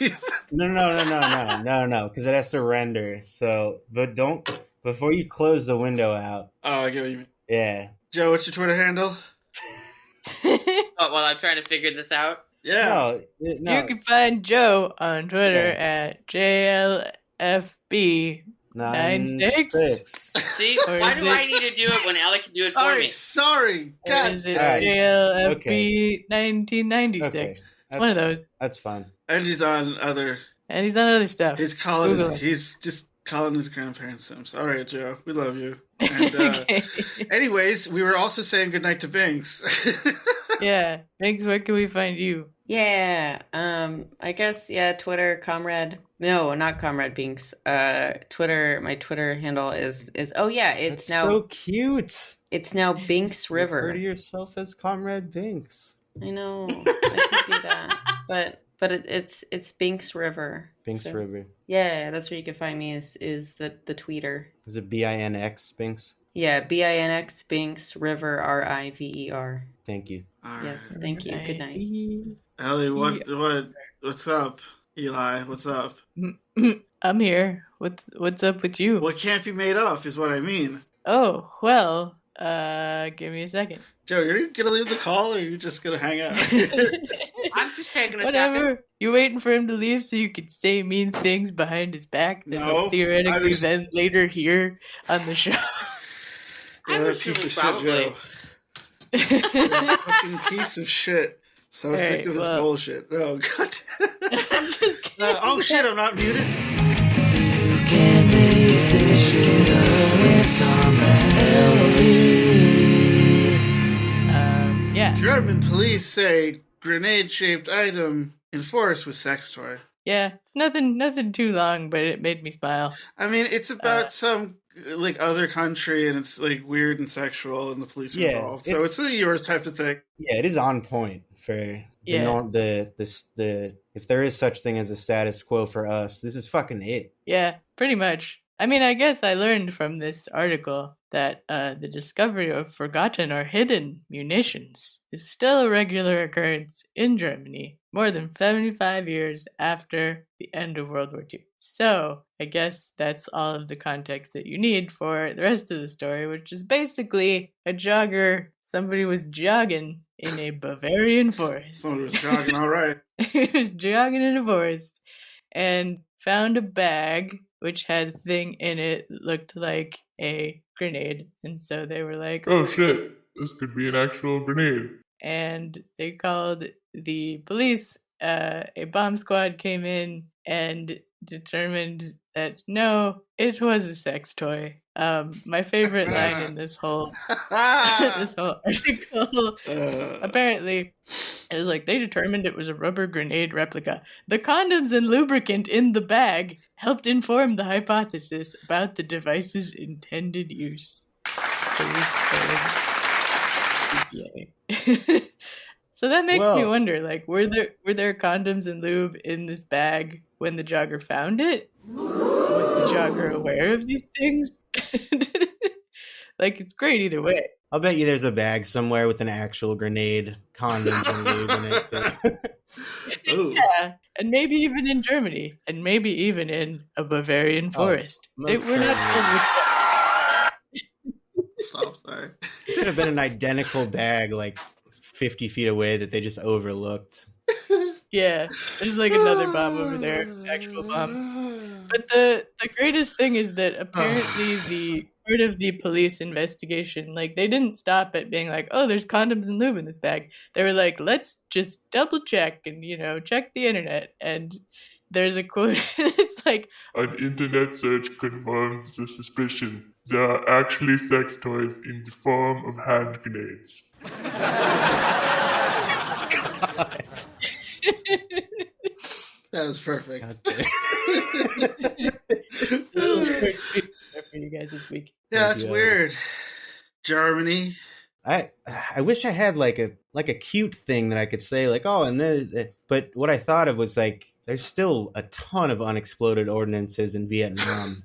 [SPEAKER 2] No, because it has to render. So, but don't before you close the window out.
[SPEAKER 4] Oh, I get what you mean.
[SPEAKER 2] Yeah,
[SPEAKER 4] Joe, what's your Twitter handle?
[SPEAKER 5] While I'm trying to figure this out.
[SPEAKER 4] Yeah,
[SPEAKER 6] no. You can find Joe on Twitter at JLFB. 96.
[SPEAKER 5] See, why do I need to do it when Alec can do it for me?
[SPEAKER 4] Sorry. God.
[SPEAKER 6] Is it JLFB 1996?
[SPEAKER 2] Okay.
[SPEAKER 6] It's one of those.
[SPEAKER 2] That's fine.
[SPEAKER 4] And he's on other
[SPEAKER 6] stuff.
[SPEAKER 4] He's just calling his grandparents Sims. All right, Joe. We love you. And
[SPEAKER 6] Okay.
[SPEAKER 4] anyways, we were also saying goodnight to Binx.
[SPEAKER 6] Yeah. Binx, where can we find you?
[SPEAKER 8] Yeah. I guess, Twitter, Comrade. No, not Comrade Binx. Twitter, my Twitter handle is it's
[SPEAKER 2] That's
[SPEAKER 8] now
[SPEAKER 2] so cute.
[SPEAKER 8] It's now Binx River.
[SPEAKER 2] Refer to yourself as Comrade Binx.
[SPEAKER 8] I know. I could do that. But it's Binx River.
[SPEAKER 2] Binx River.
[SPEAKER 8] Yeah, that's where you can find me is the tweeter.
[SPEAKER 2] Is it BINX Binx?
[SPEAKER 8] Yeah, BINX Binx River RIVER.
[SPEAKER 2] Thank you.
[SPEAKER 8] Yes, thank you. Good night.
[SPEAKER 4] Ellie, what's up? Eli, what's up?
[SPEAKER 6] I'm here. What's up with you?
[SPEAKER 4] What can't be made up is what I mean.
[SPEAKER 6] Oh, well, give me a second.
[SPEAKER 4] Joe, are you gonna leave the call or are you just gonna hang out?
[SPEAKER 5] I'm just taking a
[SPEAKER 6] Whatever.
[SPEAKER 5] second.
[SPEAKER 6] You're waiting for him to leave so you can say mean things behind his back that he'll theoretically then later hear on the show.
[SPEAKER 4] That piece of shit, Joe. Fucking piece of shit. So sick of his bullshit. Oh, God.
[SPEAKER 6] I'm just kidding.
[SPEAKER 4] Oh, shit, I'm not muted.
[SPEAKER 1] You can make this shit up with Comrade.
[SPEAKER 6] Yeah.
[SPEAKER 4] German police say grenade-shaped item enforced with sex toy.
[SPEAKER 6] Yeah, it's nothing too long, but it made me smile.
[SPEAKER 4] I mean, it's about some like other country, and it's like weird and sexual, and the police are involved. So it's a yours type of thing.
[SPEAKER 2] Yeah, it is on point for the if there is such thing as a status quo for us. This is fucking it.
[SPEAKER 6] Yeah, pretty much. I mean, I guess I learned from this article that the discovery of forgotten or hidden munitions is still a regular occurrence in Germany more than 75 years after the end of World War II. So I guess that's all of the context that you need for the rest of the story, which is basically a jogger. Somebody was jogging in a Bavarian forest.
[SPEAKER 4] Somebody was jogging, all right.
[SPEAKER 6] He was jogging in a forest and found a bag which had a thing in it that looked like a grenade. And so they were like,
[SPEAKER 7] oh shit, this could be an actual grenade.
[SPEAKER 6] And they called the police. A bomb squad came in and determined that no, it was a sex toy. My favorite line in this whole article, apparently, it was like, they determined it was a rubber grenade replica. The condoms and lubricant in the bag helped inform the hypothesis about the device's intended use. So that makes me wonder, like, were there condoms and lube in this bag when the jogger found it? Was the jogger aware of these things? Like, it's great either way.
[SPEAKER 2] I'll bet you there's a bag somewhere with an actual grenade, condoms, and lube in it too.
[SPEAKER 6] Yeah, and maybe even in Germany, and maybe even in a Bavarian forest. We're not filled with
[SPEAKER 4] Stop, sorry.
[SPEAKER 2] It could have been an identical bag, like 50 feet away, that they just overlooked.
[SPEAKER 6] Yeah, there's like another bomb over there, actual bomb. But the greatest thing is that apparently the part of the police investigation, like, they didn't stop at being like, oh, there's condoms and lube in this bag. They were like, let's just double check and, check the internet. And there's a quote, it's like,
[SPEAKER 7] an internet search confirms the suspicion. There are actually sex toys in the form of hand grenades.
[SPEAKER 4] That was perfect.
[SPEAKER 6] For you guys this week.
[SPEAKER 4] Yeah, that's weird. Germany.
[SPEAKER 2] I wish I had like a cute thing that I could say, like, oh, and then, but what I thought of was like, there's still a ton of unexploded ordinances in Vietnam.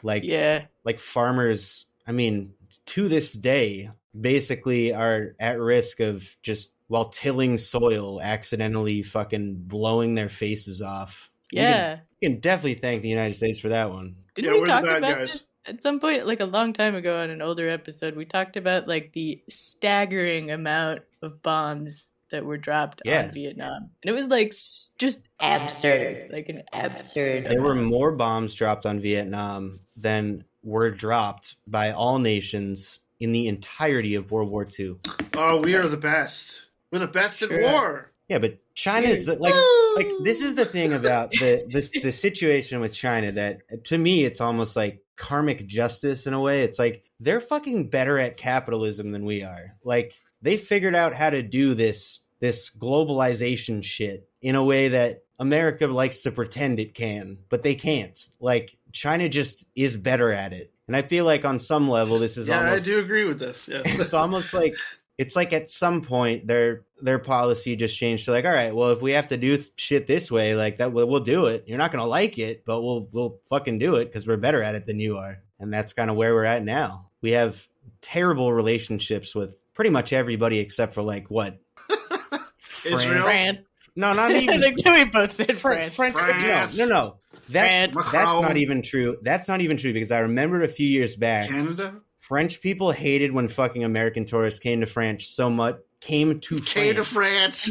[SPEAKER 2] Like farmers, I mean, to this day, basically are at risk of just, while tilling soil, accidentally fucking blowing their faces off.
[SPEAKER 6] Yeah.
[SPEAKER 2] You can definitely thank the United States for that one.
[SPEAKER 6] Didn't we talk about this at some point, like a long time ago on an older episode? We talked about like the staggering amount of bombs that were dropped on Vietnam. And it was like just absurd. Like an absurd
[SPEAKER 2] There were more bombs dropped on Vietnam than were dropped by all nations in the entirety of World War II.
[SPEAKER 4] Oh, we are the best. We're the best at war.
[SPEAKER 2] Yeah, but China's like this is the thing about the situation with China, that to me it's almost like karmic justice in a way. It's like they're fucking better at capitalism than we are. Like, they figured out how to do this globalization shit in a way that America likes to pretend it can, but they can't. Like, China just is better at it. And I feel like on some level this is almost,
[SPEAKER 4] I do agree with this. Yes.
[SPEAKER 2] It's almost like, it's like at some point their policy just changed to like, all right, well, if we have to do shit this way, like that, we'll do it. You're not going to like it, but we'll fucking do it because we're better at it than you are. And that's kind of where we're at now. We have terrible relationships with pretty much everybody except for like what?
[SPEAKER 4] Israel?
[SPEAKER 6] France.
[SPEAKER 2] No, not even.
[SPEAKER 6] Like, we both said France.
[SPEAKER 2] No. That's not even true. That's not even true, because I remember a few years back,
[SPEAKER 4] Canada?
[SPEAKER 2] French people hated when fucking American tourists came to France so much. Came to France.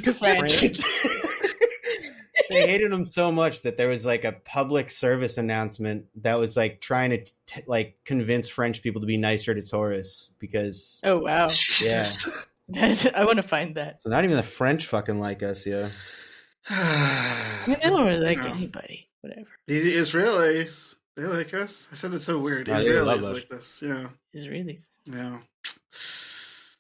[SPEAKER 2] They hated them so much that there was like a public service announcement that was like trying to like convince French people to be nicer to tourists because.
[SPEAKER 6] Oh wow!
[SPEAKER 4] Jesus.
[SPEAKER 6] Yeah, I want to find that.
[SPEAKER 2] So not even the French fucking like us, yeah.
[SPEAKER 6] I mean, I don't really like anybody. Whatever.
[SPEAKER 4] The Israelis, they like us. I said it's so weird. Israelis like this. Yeah.
[SPEAKER 6] Israelis.
[SPEAKER 4] Yeah.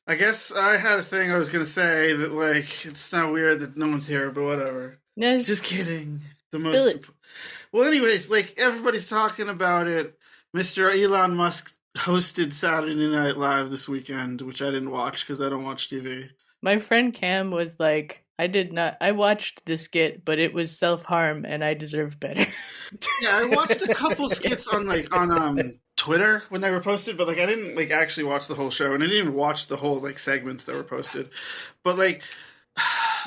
[SPEAKER 4] I guess I had a thing I was going to say that, like, it's not weird that no one's here, but whatever.
[SPEAKER 6] No,
[SPEAKER 4] just kidding.
[SPEAKER 6] It.
[SPEAKER 4] Well, anyways, like, everybody's talking about it. Mr. Elon Musk hosted Saturday Night Live this weekend, which I didn't watch because I don't watch TV.
[SPEAKER 6] My friend Cam was like, I did not. I watched the skit, but it was self-harm, and I deserve better.
[SPEAKER 4] Yeah, I watched a couple skits on Twitter when they were posted, but like I didn't like actually watch the whole show, and I didn't even watch the whole like segments that were posted. But like,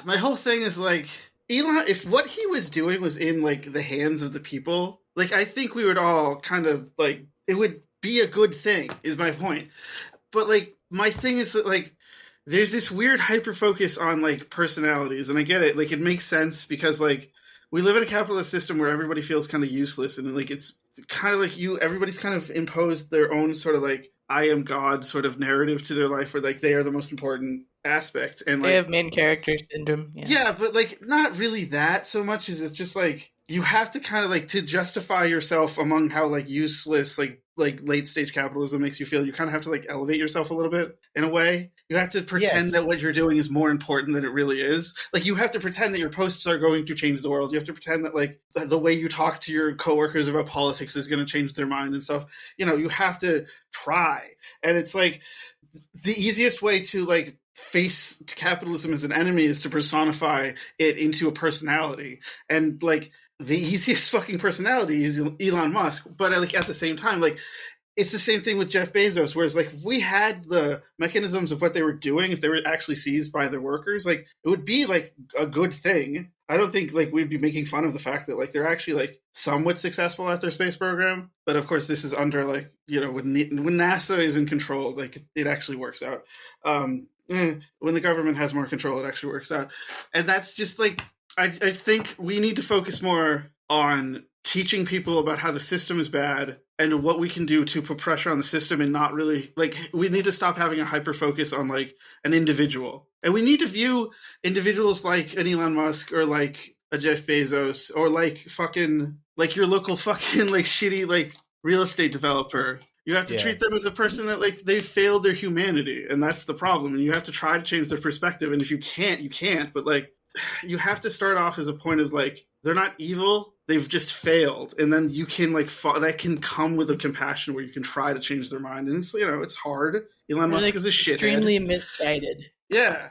[SPEAKER 4] my whole thing is like, Elon, if what he was doing was in like the hands of the people, like I think we would all kind of like, it would be a good thing, is my point. But like, my thing is that like, there's this weird hyper focus on like personalities, and I get it. Like, it makes sense because like we live in a capitalist system where everybody feels kind of useless, and like it's kind of like everybody's kind of imposed their own sort of like I am God sort of narrative to their life, where like they are the most important aspect, and like
[SPEAKER 6] they have main character syndrome.
[SPEAKER 4] Yeah, but like not really that so much as it's just like you have to kind of like to justify yourself among how like useless like late stage capitalism makes you feel. You kind of have to like elevate yourself a little bit in a way. You have to pretend that what you're doing is more important than it really is. Like you have to pretend that your posts are going to change the world. You have to pretend that like the way you talk to your coworkers about politics is going to change their mind and stuff. You know, you have to try. And it's like the easiest way to like face capitalism as an enemy is to personify it into a personality. And like the easiest fucking personality is Elon Musk, but like at the same time, like it's the same thing with Jeff Bezos, whereas like if we had the mechanisms of what they were doing, if they were actually seized by their workers, like it would be like a good thing. I don't think like we'd be making fun of the fact that like they're actually like somewhat successful at their space program. But of course, this is under like, you know, when NASA is in control, like it actually works out. When the government has more control, it actually works out. And that's just like, I think we need to focus more on teaching people about how the system is bad and what we can do to put pressure on the system, and not really like we need to stop having a hyper focus on like an individual. And we need to view individuals like an Elon Musk or like a Jeff Bezos or like fucking like your local fucking like shitty like real estate developer. You have to treat them as a person that like they failed their humanity, and that's the problem. And you have to try to change their perspective. And if you can't, you can't. But like you have to start off as a point of like they're not evil. They've just failed, and then you can like that can come with a compassion where you can try to change their mind, and it's, you know, it's hard. Elon Musk
[SPEAKER 6] like
[SPEAKER 4] is a shithead.
[SPEAKER 6] Extremely misguided.
[SPEAKER 4] Yeah,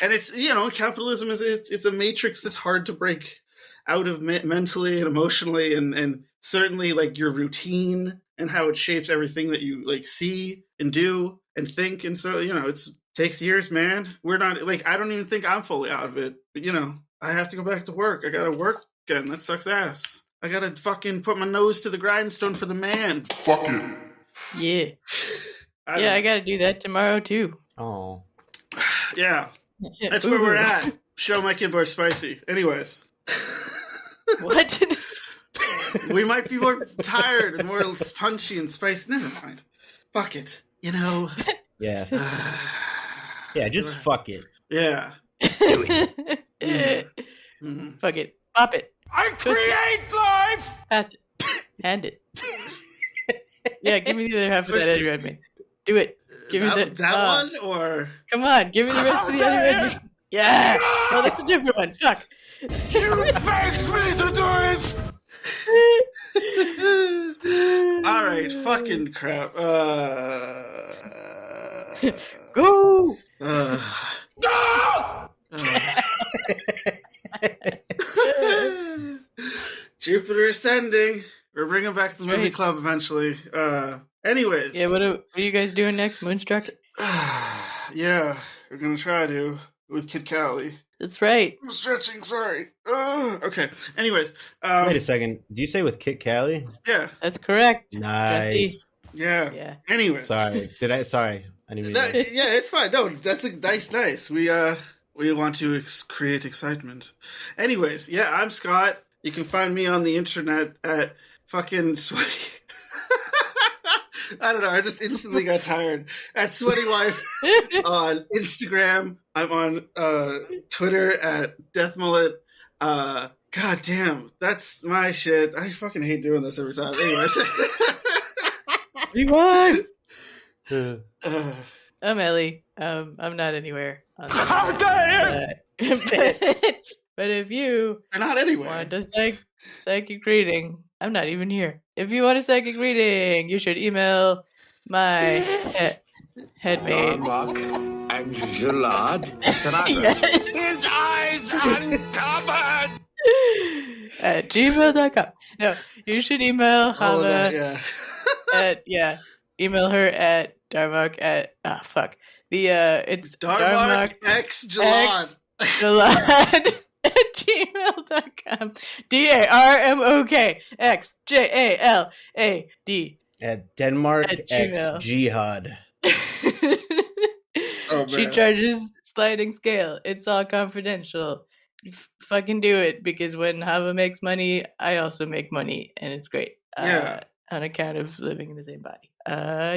[SPEAKER 4] and it's, you know, capitalism is it's a matrix that's hard to break out of mentally and emotionally, and certainly like your routine and how it shapes everything that you like see and do and think, and so, you know, it takes years, man. We're not like, I don't even think I'm fully out of it, but you know, I have to go back to work. I gotta work again. That sucks ass. I gotta fucking put my nose to the grindstone for the man.
[SPEAKER 7] Fuck it.
[SPEAKER 6] Yeah. I gotta do that tomorrow too.
[SPEAKER 2] Oh.
[SPEAKER 4] Yeah. That's where we're at. Show my kid bar spicy. Anyways.
[SPEAKER 6] What?
[SPEAKER 4] We might be more tired and more punchy and spicy. Never mind. Fuck it. You know.
[SPEAKER 2] Yeah. Yeah, just fuck it.
[SPEAKER 4] Yeah.
[SPEAKER 6] Fuck it. Pop it.
[SPEAKER 1] I create life!
[SPEAKER 6] Pass it. Hand it. Yeah, give me the other half of that Eddie Redmayne. Do it. Give me
[SPEAKER 4] that one, or
[SPEAKER 6] come on, give me the rest of the Eddie Redmayne. Yeah. No, that's a different one. Fuck.
[SPEAKER 1] You begged me to do it!
[SPEAKER 4] All right, fucking crap.
[SPEAKER 6] Go!
[SPEAKER 1] No!
[SPEAKER 4] Jupiter Ascending. We're bringing back the movie club eventually. Anyways.
[SPEAKER 6] Yeah, what are you guys doing next? Moonstruck?
[SPEAKER 4] Yeah, we're gonna try to with Kid Cali.
[SPEAKER 6] That's right.
[SPEAKER 4] I'm stretching, sorry. Okay. Anyways.
[SPEAKER 2] Wait a second. Do you say with Kit Cali?
[SPEAKER 4] Yeah.
[SPEAKER 6] That's correct.
[SPEAKER 2] Nice.
[SPEAKER 4] Jesse. Yeah. Anyways.
[SPEAKER 2] Sorry. Sorry. I didn't mean
[SPEAKER 4] yeah, it's fine. No, that's a nice. We want to create excitement. Anyways, yeah, I'm Scott. You can find me on the internet at fucking sweaty. I don't know. I just instantly got tired. At Sweaty Wife on Instagram. I'm on Twitter at Death Mullet. God damn, that's my shit. I fucking hate doing this every time. Anyways.
[SPEAKER 6] Rewind. I'm Ellie. I'm not anywhere.
[SPEAKER 1] How dare you!
[SPEAKER 6] But if you
[SPEAKER 4] not anywhere.
[SPEAKER 6] want a psychic reading, I'm not even here. If you want a psychic reading, you should email my had made.
[SPEAKER 1] And Gelad.
[SPEAKER 6] Yes.
[SPEAKER 1] His eyes uncovered!
[SPEAKER 6] At gmail.com. No, you should email Chava email her at Darmok at it's
[SPEAKER 4] Darmok X Gelad.
[SPEAKER 6] Gelad at gmail.com. DARMOK XJALAD
[SPEAKER 2] At Denmark
[SPEAKER 6] at
[SPEAKER 2] X
[SPEAKER 6] Gmail.
[SPEAKER 2] Jihad.
[SPEAKER 4] Oh,
[SPEAKER 6] She
[SPEAKER 4] man.
[SPEAKER 6] charges sliding scale. It's all confidential. Fucking do it, because when Hava makes money, I also make money, and it's great. On account of living in the same body.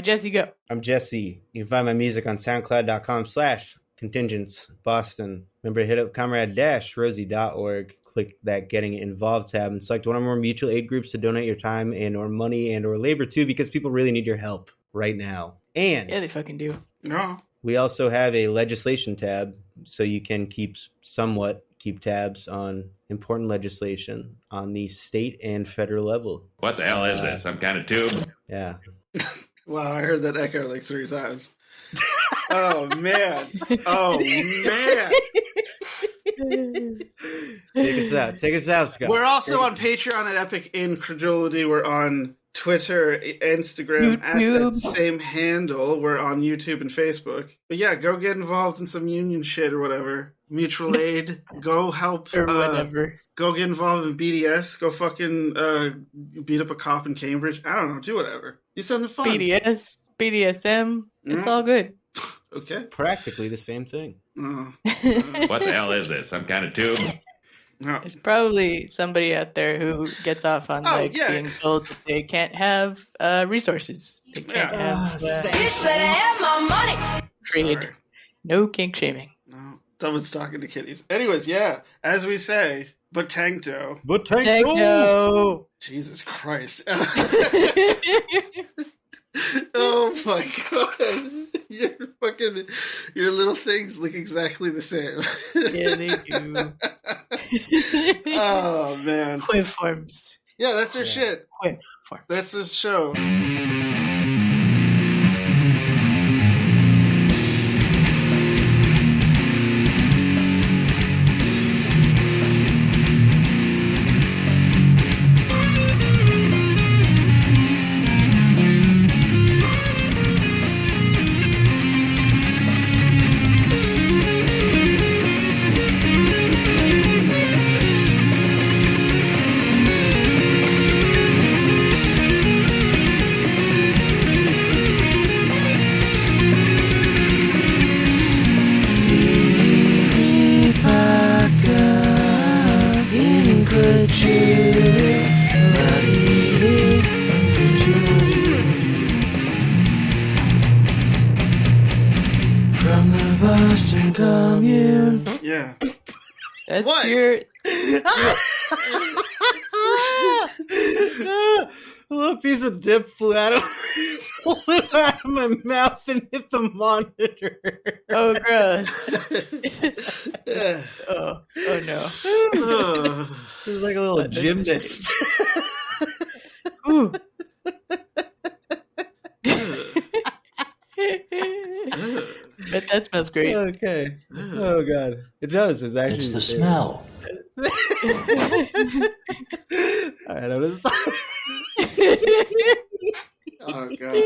[SPEAKER 6] Jesse, go.
[SPEAKER 2] I'm Jesse. You can find my music on soundcloud.com/contingents Boston. Remember to hit up comrade-rosie.org. Click that Getting Involved tab and select one or more mutual aid groups to donate your time and or money and or labor to, because people really need your help right now. And
[SPEAKER 6] Yeah, they fucking do.
[SPEAKER 4] No.
[SPEAKER 2] we also have a legislation tab, so you can keep tabs on important legislation on the state and federal level.
[SPEAKER 9] What the hell is this? Some kind of tube?
[SPEAKER 2] Yeah.
[SPEAKER 4] Wow, I heard that echo like 3 times. Oh, man. Oh, man.
[SPEAKER 2] Take us out, Scott.
[SPEAKER 4] We're also on Patreon at Epic Incredulity. We're on Twitter, Instagram at that same handle. We're on YouTube and Facebook. But yeah, go get involved in some union shit or whatever. Mutual aid. Go help.
[SPEAKER 6] Or whatever.
[SPEAKER 4] Go get involved in BDS. Go fucking beat up a cop in Cambridge. I don't know. Do whatever. Do something fun.
[SPEAKER 6] BDS, BDSM. It's all good.
[SPEAKER 4] Okay.
[SPEAKER 2] Practically the same thing.
[SPEAKER 9] What the hell is this? Some kind of tube?
[SPEAKER 4] No.
[SPEAKER 6] There's probably somebody out there who gets off on being told that they can't have resources. They can't have
[SPEAKER 1] Bitch better have my money!
[SPEAKER 6] trade.
[SPEAKER 4] Sorry.
[SPEAKER 6] No kink shaming.
[SPEAKER 4] No. Someone's talking to kitties. Anyways, yeah. As we say, but tankdo.
[SPEAKER 6] Tango.
[SPEAKER 4] Jesus Christ. Oh my god. Your little things look exactly the same.
[SPEAKER 6] Yeah, they do.
[SPEAKER 4] Oh man.
[SPEAKER 6] Quiff forms.
[SPEAKER 4] Yeah, that's their shit.
[SPEAKER 6] Quiff forms.
[SPEAKER 4] That's the show.
[SPEAKER 1] From the Boston Commune.
[SPEAKER 4] Yeah.
[SPEAKER 6] That's
[SPEAKER 4] What?
[SPEAKER 6] your.
[SPEAKER 2] A little piece of dip flew out of my mouth and hit the monitor.
[SPEAKER 6] Oh, gross.
[SPEAKER 4] Yeah.
[SPEAKER 6] Oh no.
[SPEAKER 2] It was like a little gymnast.
[SPEAKER 6] Ooh. Bet that smells great.
[SPEAKER 2] Okay. Oh god, it does. It's actually.
[SPEAKER 3] It's the smell.
[SPEAKER 2] All right, I'm gonna stop.
[SPEAKER 4] Oh god.